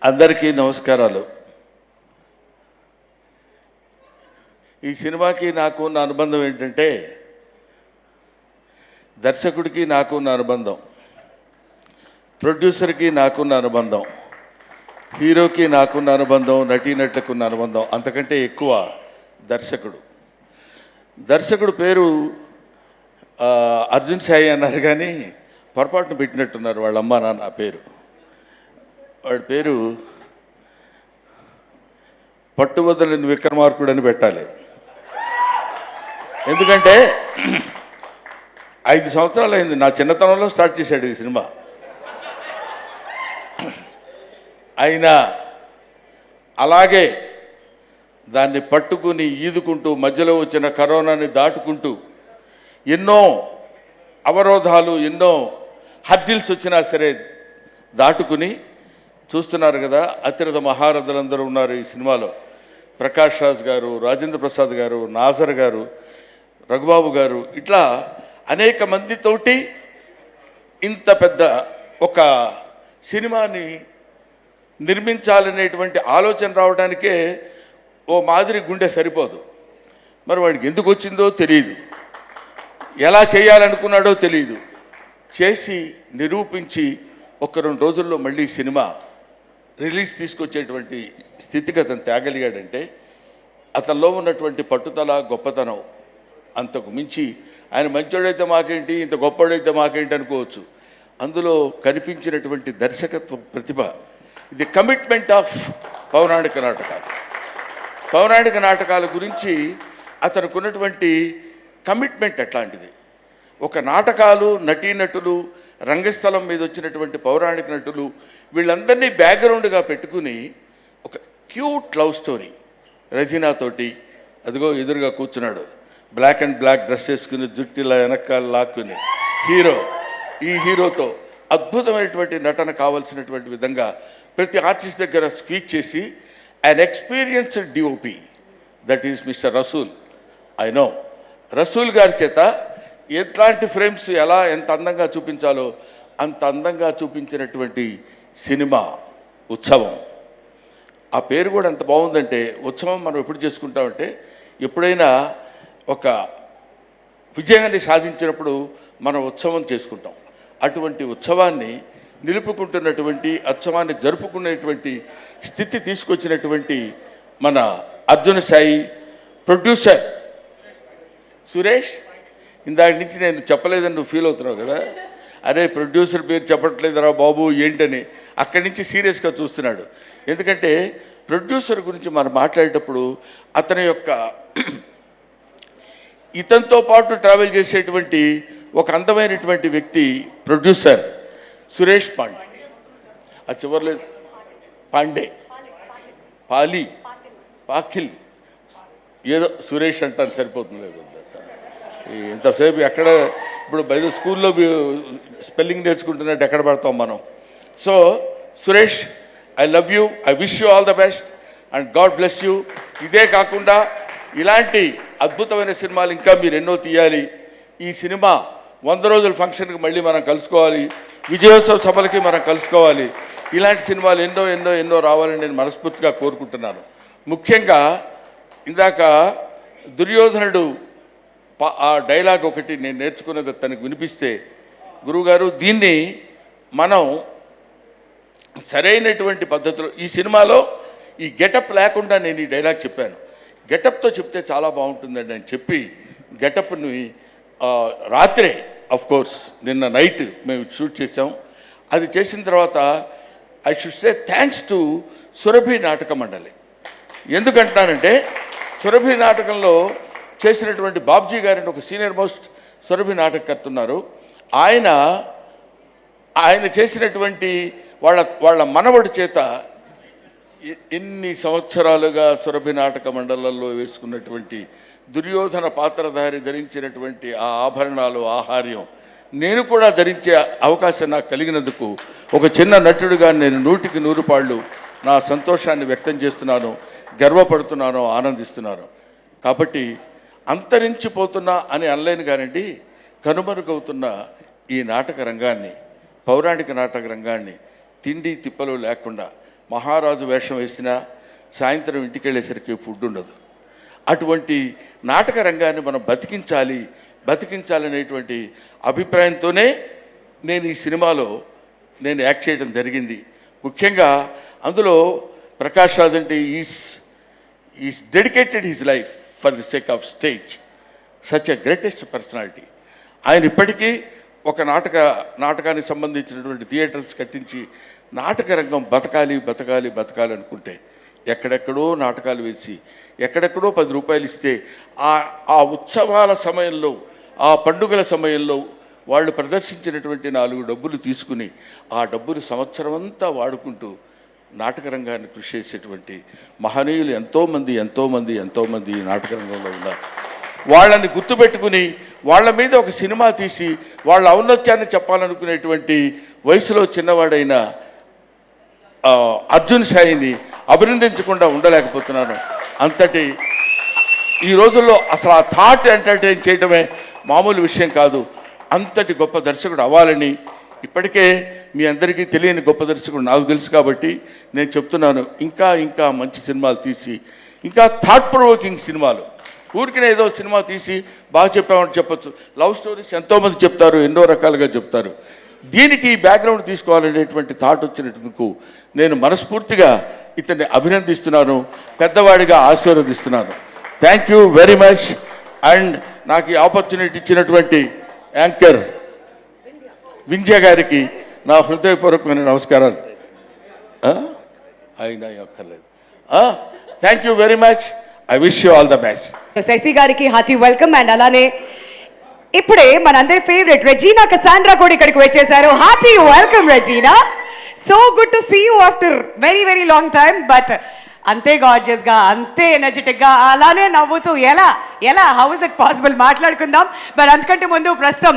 అందరికీ నమస్కారాలు. ఈ సినిమాకి నాకు ఉన్న అనుబంధం ఏంటంటే, దర్శకుడికి నాకున్న అనుబంధం, ప్రొడ్యూసర్కి నాకున్న అనుబంధం, హీరోకి నాకున్న అనుబంధం, నటీనటులకున్న అనుబంధం అంతకంటే ఎక్కువ దర్శకుడు పేరు అర్జున్ సాయి అన్నారు, కానీ పొరపాటును పెట్టినట్టున్నారు వాళ్ళ అమ్మ నాన్న పేరు. వాడి పేరు పట్టువదలని విక్రమార్కుడు అని పెట్టాలి. ఎందుకంటే 5 సంవత్సరాలు అయింది, నా చిన్నతనంలో స్టార్ట్ చేశాడు ఈ సినిమా. అయినా అలాగే దాన్ని పట్టుకుని ఈదుకుంటూ మధ్యలో వచ్చిన కరోనాని దాటుకుంటూ ఎన్నో అవరోధాలు, ఎన్నో హర్డిల్స్ వచ్చినా సరే దాటుకుని చూస్తున్నారు కదా. అతిరథ మహారథులందరూ ఉన్నారు ఈ సినిమాలో. ప్రకాష్ రాజ్ గారు, రాజేంద్ర ప్రసాద్ గారు, నాజర్ గారు, రఘుబాబు గారు, ఇట్లా అనేక మందితోటి ఇంత పెద్ద ఒక సినిమాని నిర్మించాలనేటువంటి ఆలోచన రావడానికే ఓ మాదిరి గుండె సరిపోదు. మరి వాడికి ఎందుకు వచ్చిందో తెలియదు, ఎలా చేయాలనుకున్నాడో తెలియదు. చేసి నిరూపించి 1-2 రోజుల్లో మళ్ళీ సినిమా రిలీజ్ తీసుకొచ్చేటువంటి స్థితిగతిని తేగలిగాడంటే అతనిలో ఉన్నటువంటి పట్టుదల, గొప్పతనం అంతకు మించి. ఆయన మంచోడైతే మాకేంటి, ఇంత గొప్పవాడైతే మాకేంటి అనుకోవచ్చు. అందులో కనిపించినటువంటి దర్శకత్వ ప్రతిభ, ఇది కమిట్మెంట్ ఆఫ్ పౌరాణిక నాటకాలు. పౌరాణిక నాటకాల గురించి అతనికి ఉన్నటువంటి కమిట్మెంట్ ఎట్లాంటిది. ఒక నాటకాలు, నటీనటులు, రంగస్థలం మీద వచ్చినటువంటి పౌరాణిక నటులు, వీళ్ళందరినీ బ్యాక్గ్రౌండ్గా పెట్టుకుని ఒక క్యూట్ లవ్ స్టోరీ రజీనాతోటి. అదిగో ఎదురుగా కూర్చున్నాడు, బ్లాక్ అండ్ బ్లాక్ డ్రెస్ వేసుకుని, జుట్టిలా వెనకాల లాక్కుని హీరో. ఈ హీరోతో అద్భుతమైనటువంటి నటన కావాల్సినటువంటి విధంగా ప్రతి ఆర్టిస్ట్ దగ్గర స్పీచ్ చేసి an experienced DOP, that is Mr. Rasool. I know Rasool గారి చేత ఎట్లాంటి ఫ్రేమ్స్ ఎలా ఎంత అందంగా చూపించాలో అంత అందంగా చూపించినటువంటి సినిమా ఉత్సవం. ఆ పేరు కూడా ఎంత బాగుందంటే, ఉత్సవం మనం ఎప్పుడు చేసుకుంటామంటే, ఎప్పుడైనా ఒక విజయాన్ని సాధించినప్పుడు మనం ఉత్సవం చేసుకుంటాం. అటువంటి ఉత్సవాన్ని నిలుపుకుంటున్నటువంటి, ఉత్సవాన్ని జరుపుకునేటువంటి స్థితి తీసుకొచ్చినటువంటి మన అర్జున్ సాయి, ప్రొడ్యూసర్ సురేష్. ఇందాక నుంచి నేను చెప్పలేదని నువ్వు ఫీల్ అవుతున్నావు కదా, అరే ప్రొడ్యూసర్ పేరు చెప్పట్లేదురా బాబు ఏంటని. అక్కడి నుంచి సీరియస్గా చూస్తున్నాడు. ఎందుకంటే ప్రొడ్యూసర్ గురించి మనం మాట్లాడేటప్పుడు అతని యొక్క ఇతనితో పాటు ట్రావెల్ చేసేటువంటి ఒక అందమైనటువంటి వ్యక్తి ప్రొడ్యూసర్ సురేష్ పాండే. ఆ చివర్లేదు పాండే, పాఖిల్ ఏదో సురేష్ అంటాను సరిపోతుంది. ఇంతసేపు ఎక్కడ ఇప్పుడు బయట స్కూల్లో స్పెల్లింగ్ నేర్చుకుంటున్నట్టు ఎక్కడ పడతాం మనం. So Suresh, I love you, I wish you all the best and God bless you. ఇదే కాకుండా ఇలాంటి అద్భుతమైన సినిమాలు ఇంకా మీరు ఎన్నో తీయాలి. ఈ సినిమా 100 రోజుల ఫంక్షన్కి మళ్ళీ మనం కలుసుకోవాలి, విజయోత్సవ సభలకి మనం కలుసుకోవాలి. ఇలాంటి సినిమాలు ఎన్నో ఎన్నో ఎన్నో రావాలని నేను మనస్ఫూర్తిగా కోరుకుంటున్నాను. ముఖ్యంగా ఇందాక దుర్యోధనుడు ఆ డైలాగ్ ఒకటి నేను నేర్చుకున్నది తనకు వినిపిస్తే, గురువుగారు దీన్ని మనం సరైనటువంటి పద్ధతిలో ఈ సినిమాలో ఈ గెటప్ లేకుండా నేను ఈ డైలాగ్ చెప్పాను. గెటప్తో చెప్తే చాలా బాగుంటుందండి అని చెప్పి గెటప్ని రాత్రే కోర్స్ నిన్న నైట్ మేము షూట్ చేసాం. అది చేసిన తర్వాత I should say thanks to Surabhi నాటక మండలి. ఎందుకంటున్నానంటే సురభి నాటకంలో చేసినటువంటి బాబ్జీ గారిని ఒక సీనియర్ మోస్ట్ సురభి నాటకకర్త ఉన్నారు. ఆయన చేసినటువంటి వాళ్ళ మనవడి చేత ఎన్ని సంవత్సరాలుగా సురభి నాటక మండలంలో వేసుకున్నటువంటి దుర్యోధన పాత్రధారి ధరించినటువంటి ఆ ఆభరణాలు, ఆహార్యం నేను కూడా ధరించే అవకాశం నాకు కలిగినందుకు ఒక చిన్న నటుడిగా నేను 100కి 100 పాళ్ళు నా సంతోషాన్ని వ్యక్తం చేస్తున్నాను, గర్వపడుతున్నాను, ఆనందిస్తున్నాను. కాబట్టి అంతరించిపోతున్నా అని అనలేను కానండి, కనుమరుగవుతున్న ఈ నాటక రంగాన్ని, పౌరాణిక నాటక రంగాన్ని తిండి తిప్పలు లేకుండా మహారాజు వేషం వేసినా సాయంత్రం ఇంటికి వెళ్ళేసరికి ఫుడ్ ఉండదు. అటువంటి నాటక రంగాన్ని మనం బతికించాలనేటువంటి అభిప్రాయంతోనే నేను ఈ సినిమాలో యాక్ట్ చేయడం జరిగింది. ముఖ్యంగా అందులో ప్రకాష్ రాజ్ అంటే is dedicated his life for the sake of stage, such a greatest personality. ఆయన ఇప్పటికీ ఒక నాటకానికి సంబంధించినటువంటి థియేటర్స్ కట్టించి నాటక రంగం బతకాలి అనుకుంటే ఎక్కడెక్కడో నాటకాలు వేసి ఎక్కడెక్కడో 10 రూపాయలు ఇస్తే ఆ ఉత్సవాల సమయంలో, ఆ పండుగల సమయంలో వాళ్ళు ప్రదర్శించినటువంటి 4 డబ్బులు తీసుకుని ఆ డబ్బులు సంవత్సరం అంతా వాడుకుంటూ నాటక రంగాన్ని కృషి చేసేటువంటి మహనీయులు ఎంతోమంది ఈ నాటక రంగంలో ఉన్నారు. వాళ్ళని గుర్తుపెట్టుకుని వాళ్ళ మీద ఒక సినిమా తీసి వాళ్ళ ఔన్నత్యాన్ని చెప్పాలనుకునేటువంటి వయసులో చిన్నవాడైన అర్జున్ సాయిని అభినందించకుండా ఉండలేకపోతున్నాను. అంతటి ఈ రోజుల్లో అసలు ఆ థాట్ ఎంటర్టైన్ చేయడమే మామూలు విషయం కాదు. అంతటి గొప్ప దర్శకుడు అవ్వాలని ఇప్పటికే మీ అందరికీ తెలియని గొప్ప దర్శకుడు నాకు తెలుసు కాబట్టి నేను చెప్తున్నాను. ఇంకా మంచి సినిమాలు తీసి, ఇంకా థాట్ ప్రొవోకింగ్ సినిమాలు, ఊరికినే ఏదో సినిమా తీసి బాగా చెప్పామని చెప్పచ్చు. లవ్ స్టోరీస్ ఎంతోమంది చెప్తారు, ఎన్నో రకాలుగా చెప్తారు. దీనికి బ్యాక్గ్రౌండ్ తీసుకోవాలనేటువంటి థాట్ వచ్చినందుకు నేను మనస్ఫూర్తిగా ఇతన్ని అభినందిస్తున్నాను, పెద్దవాడిగా ఆశీర్వదిస్తున్నాను. Thank you very much. And నాకు ఈ ఆపర్చునిటీ ఇచ్చినటువంటి యాంకర్ వింధ్య గారికి నా హృదయపూర్వకమైన నమస్కారాలు. అయినా అక్కర్లేదు. Thank you very much. I wish you all the best. Shashi గారికి హార్టీ వెల్కమ్. అండ్ అలానే ఇప్పుడే మనందరి ఫేవరెట్ రెజీనా కసాండ్రా కూడా ఇక్కడికి వచ్చేసారు. Hearty welcome Regina. So good to see you after very long time. But అంతే గార్జియస్ గా, అంతే ఎనర్జెటిక్ గా, అలానే నవ్వుతూ ఎలా హౌ ఇస్ ఇట్ పాసిబుల్ మాట్లాడుకుందాం. బట్ అంతకంటే ముందు ప్రస్తుతం